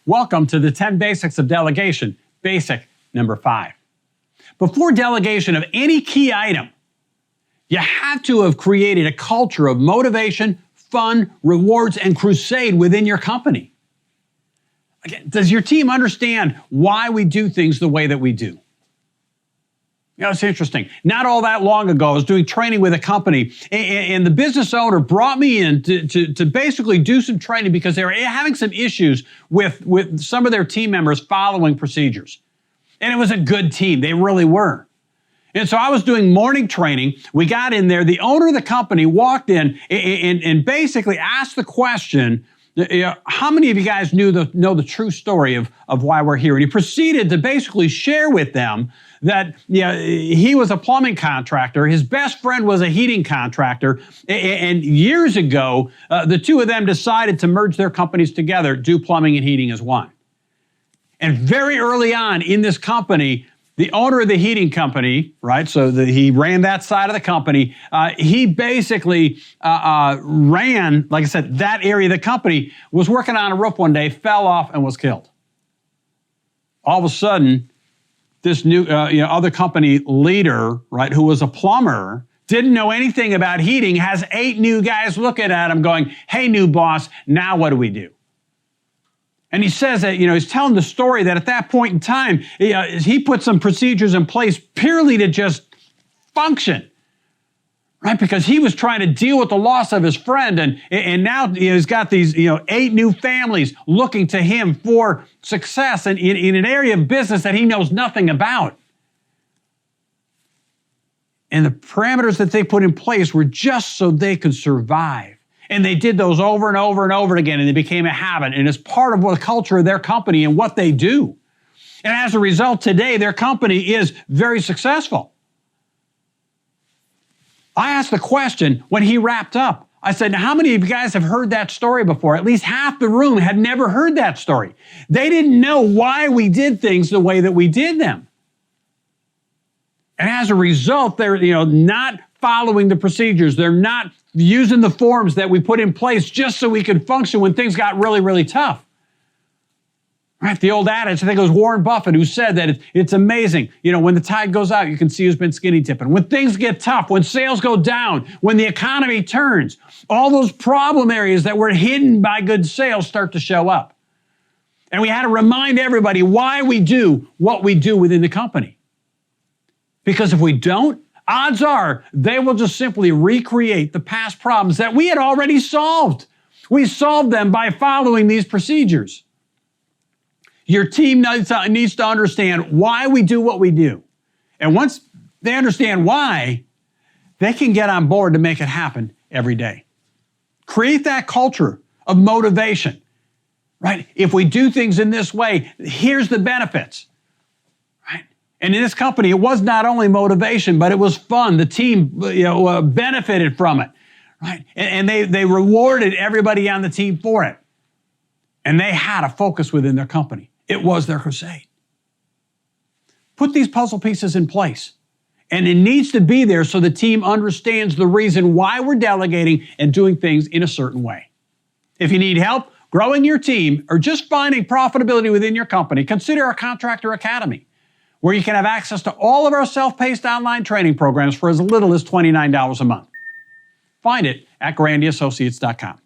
Welcome to the 10 Basics of Delegation, basic number 5. Before delegation of any key item, you have to have created a culture of motivation, fun, rewards, and crusade within your company. Again, does your team understand why we do things the way that we do? You know, it's interesting. Not all that long ago, I was doing training with a company, and the business owner brought me in to basically do some training because they were having some issues with some of their team members following procedures. And it was a good team. They really were. And so I was doing morning training. We got in there. The owner of the company walked in and basically asked the question, how many of you guys know the true story of why we're here? And he proceeded to basically share with them that he was a plumbing contractor. His best friend was a heating contractor. And years ago, the two of them decided to merge their companies together, do plumbing and heating as one. And very early on in this company, the owner of the heating company, right, so he ran that side of the company, he basically ran, like I said, that area of the company, was working on a roof one day, fell off and was killed. All of a sudden, this new other company leader, right, who was a plumber, didn't know anything about heating, has 8 new guys looking at him going, hey, new boss, now what do we do? And he says that, he's telling the story that at that point in time, he put some procedures in place purely to just function, right? Because he was trying to deal with the loss of his friend. And now he's got these, 8 new families looking to him for success in an area of business that he knows nothing about. And the parameters that they put in place were just so they could survive. And they did those over and over and over again, and they became a habit. And it's part of the culture of their company and what they do. And as a result, today, their company is very successful. I asked the question when he wrapped up. I said, now, how many of you guys have heard that story before? At least half the room had never heard that story. They didn't know why we did things the way that we did them. And as a result, they're not following the procedures. They're not using the forms that we put in place just so we could function when things got really, really tough. Right? The old adage, I think it was Warren Buffett who said that it's amazing. When the tide goes out, you can see who's been skinny dipping. When things get tough, when sales go down, when the economy turns, all those problem areas that were hidden by good sales start to show up. And we had to remind everybody why we do what we do within the company. Because if we don't, odds are they will just simply recreate the past problems that we had already solved. We solved them by following these procedures. Your team needs to understand why we do what we do. And once they understand why, they can get on board to make it happen every day. Create that culture of motivation, right? If we do things in this way, here's the benefits. And in this company, it was not only motivation, but it was fun. The team, benefited from it, right? And they rewarded everybody on the team for it. And they had a focus within their company. It was their crusade. Put these puzzle pieces in place. And it needs to be there so the team understands the reason why we're delegating and doing things in a certain way. If you need help growing your team or just finding profitability within your company, consider our Contractor Academy, where you can have access to all of our self-paced online training programs for as little as $29 a month. Find it at grandyassociates.com.